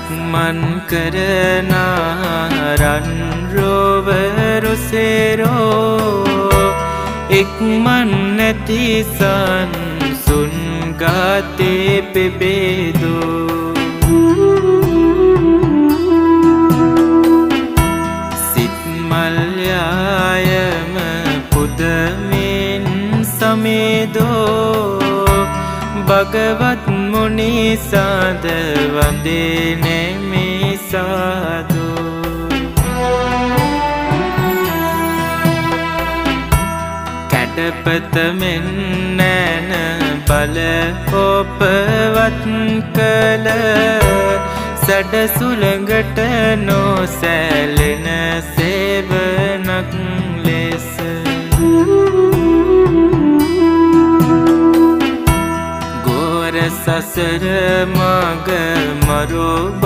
සක්මන් කරනා රන් රෝවරු සේරෝ ඉක්මන් නැති සංසුන් ගාතේ පෙබේදෝ සිත් මල්යායම පුදමින් සමේදෝ භගවත් මුනි සාද වන්දේ නෙමි සාදු කැඩපත මෙන් නැන බල ඔපවත් කළ සඩ සුළඟට නොසැලෙන සේවනක් ලෙස සසර මග මරෝ